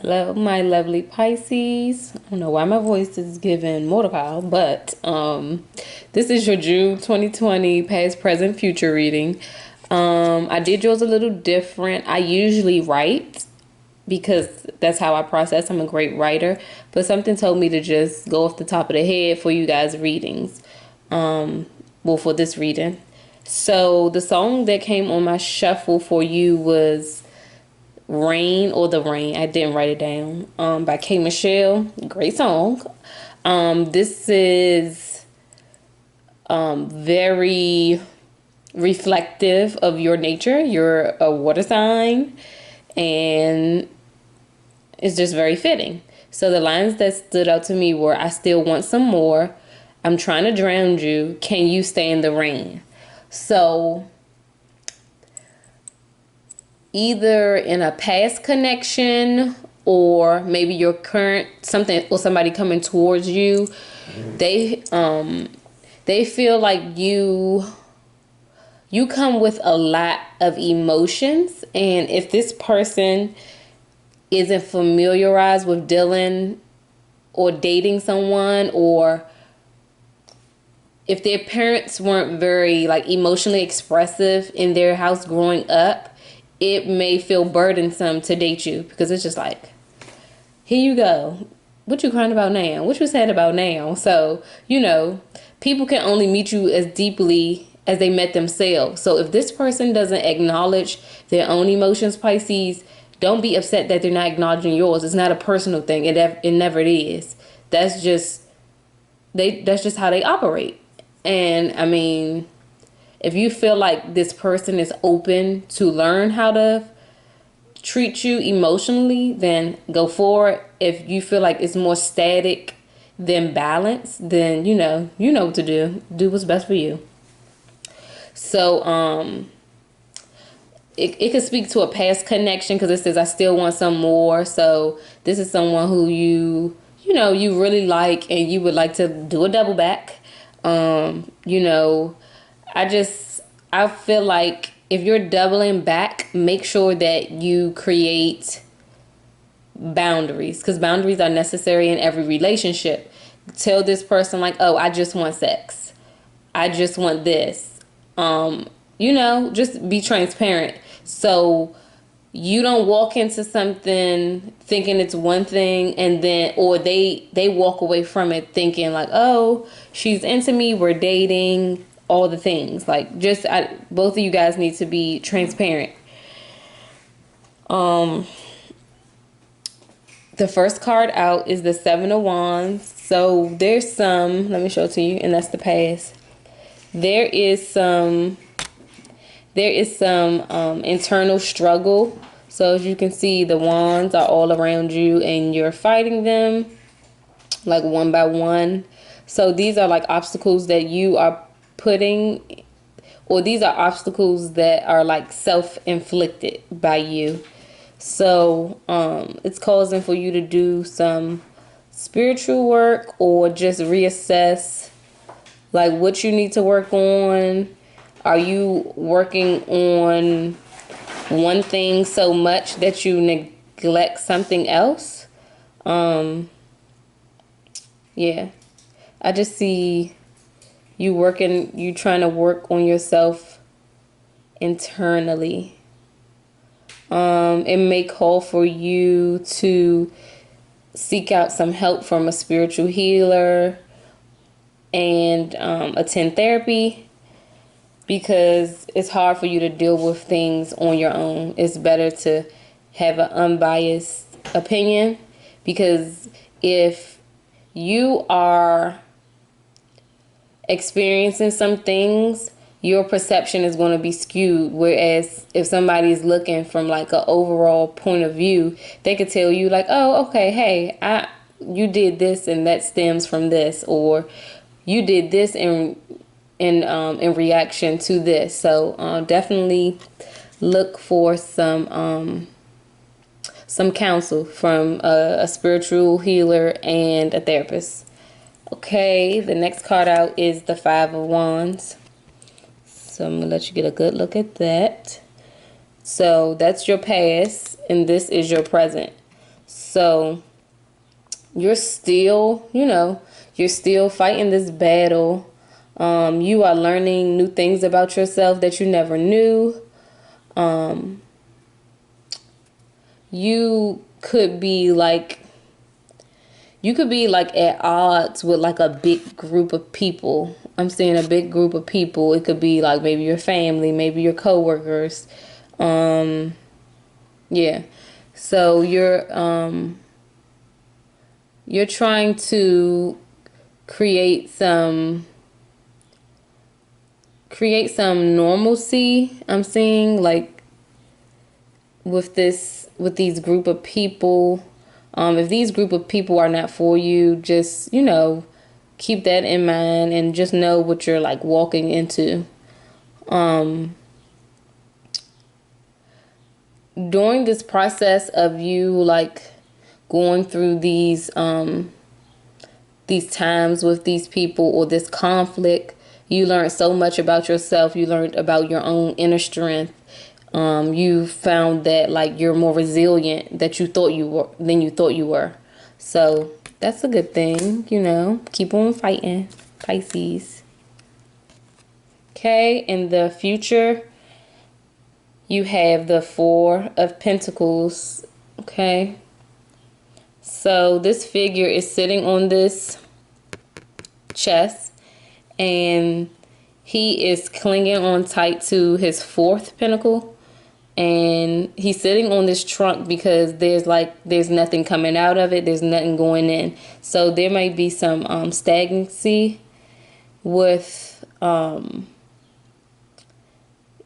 Hello, my lovely Pisces. I don't know why my voice is giving Mordecai, but this is your June 2020 past, present, future reading. I did yours a little different. I usually write because that's how I process. I'm a great writer, but something told me to just go off the top of the head for you guys' readings. For this reading. So the song that came on my shuffle for you was Rain or The Rain. I didn't write it down. By K. Michelle. Great song. This is very reflective of your nature. You're a water sign, and it's just very fitting. So the lines that stood out to me were, I still want some more. I'm trying to drown you. Can you stay in the rain? So either in a past connection or maybe your current something or somebody coming towards you, they feel like you come with a lot of emotions, and if this person isn't familiarized with dealing or dating someone, or if their parents weren't very like emotionally expressive in their house growing up, it may feel burdensome to date you, because it's just like, here you go. What you crying about now? What you sad about now? So, people can only meet you as deeply as they met themselves. So if this person doesn't acknowledge their own emotions, Pisces, don't be upset that they're not acknowledging yours. It's not a personal thing. It never is. That's just how they operate. And I mean, if you feel like this person is open to learn how to treat you emotionally, then go for it. If you feel like it's more static than balanced, then you know what to do. Do what's best for you. So it could speak to a past connection, because it says I still want some more. So this is someone who you really like, and you would like to do a double back. I feel like if you're doubling back, make sure that you create boundaries, because boundaries are necessary in every relationship. Tell this person like, oh, I just want sex. I just want this. Just be transparent. So you don't walk into something thinking it's one thing, and then or they walk away from it thinking like, oh, she's into me, we're dating, all the things. Like, both of you guys need to be transparent. The first card out is the Seven of Wands. So there's some, let me show it to you, and that's the past. There is some internal struggle. So as you can see, the wands are all around you, and you're fighting them like one by one. So these are like obstacles that you are putting, or these are obstacles that are like self-inflicted by you. So it's causing for you to do some spiritual work, or just reassess like what you need to work on. Are you working on one thing so much that you neglect something else? Yeah. I just see you trying to work on yourself internally. It may call for you to seek out some help from a spiritual healer and attend therapy, because it's hard for you to deal with things on your own. It's better to have an unbiased opinion, because if you are experiencing some things, your perception is going to be skewed. Whereas if somebody is looking from like an overall point of view, they could tell you like, oh, okay, hey, you did this and that stems from this, or you did this in reaction to this. So definitely look for some counsel from a spiritual healer and a therapist. Okay, the next card out is the Five of Wands. So I'm going to let you get a good look at that. So that's your past, and this is your present. So you're still, you're still fighting this battle. You are learning new things about yourself that you never knew. You could be like at odds with like a big group of people. I'm saying a big group of people. It could be like maybe your family, maybe your coworkers. Yeah. So you're trying to create some normalcy. I'm seeing like with these group of people. If these group of people are not for you, just keep that in mind and just know what you're like walking into. During this process of you like going through these times with these people or this conflict, you learned so much about yourself. You learned about your own inner strength. You found that like you're more resilient than you thought you were. So that's a good thing, Keep on fighting, Pisces. Okay, in the future, you have the Four of Pentacles. Okay. So this figure is sitting on this chest and he is clinging on tight to his fourth pentacle, and he's sitting on this trunk because there's nothing coming out of it. There's nothing going in. So there might be some stagnancy with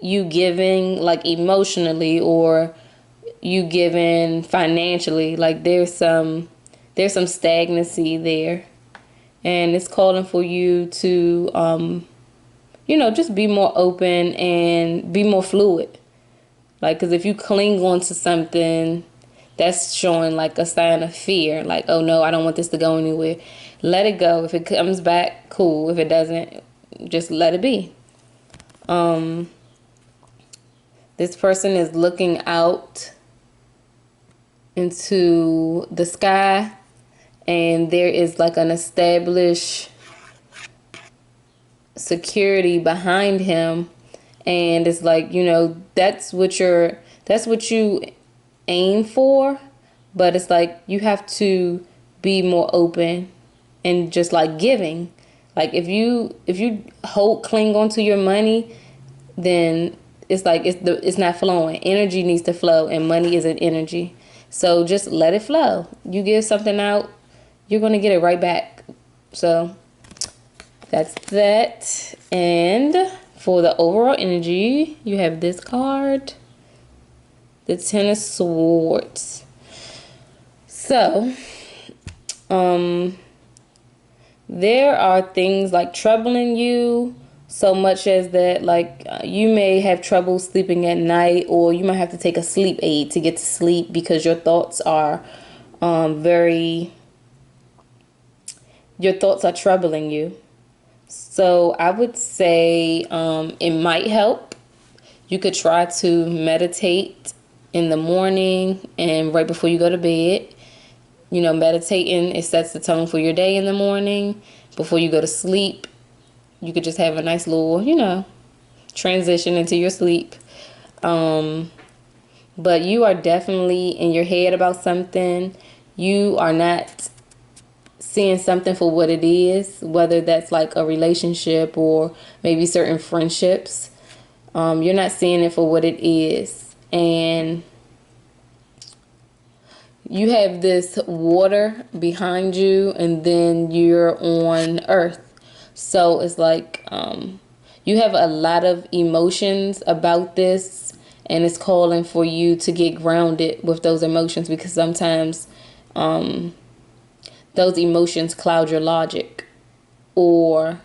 you giving like emotionally or you giving financially. Like there's some stagnancy there, and it's calling for you to just be more open and be more fluid. Like, because if you cling on to something, that's showing like a sign of fear. Like, oh no, I don't want this to go anywhere. Let it go. If it comes back, cool. If it doesn't, just let it be. This person is looking out into the sky, and there is like an established security behind him, and it's like that's what you aim for, but it's like you have to be more open and just like giving. Like if you cling on to your money, then it's like it's not flowing. Energy needs to flow, and money is an energy. So just let it flow. You give something out, you're gonna get it right back. So that's that. And for the overall energy, you have this card, the Ten of Swords. So, there are things like troubling you so much as that, like you may have trouble sleeping at night, or you might have to take a sleep aid to get to sleep because your thoughts are your thoughts are troubling you. So I would say it might help. You could try to meditate in the morning and right before you go to bed. Meditating, it sets the tone for your day in the morning. Before you go to sleep, you could just have a nice little, transition into your sleep. But you are definitely in your head about something. You are not seeing something for what it is, whether that's like a relationship or maybe certain friendships. You're not seeing it for what it is. And you have this water behind you, and then you're on earth. So it's like you have a lot of emotions about this, and it's calling for you to get grounded with those emotions, because sometimes those emotions cloud your logic, or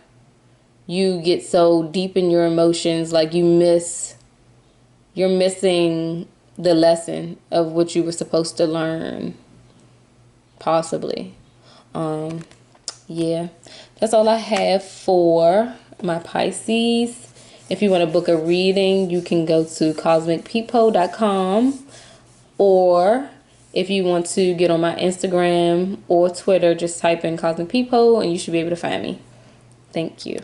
you get so deep in your emotions like you're missing the lesson of what you were supposed to learn, possibly. Yeah, that's all I have for my Pisces. If you want to book a reading, you can go to cosmicpeephole.com, or If you want to get on my Instagram or Twitter, just type in Cosmic Peephole and you should be able to find me. Thank you.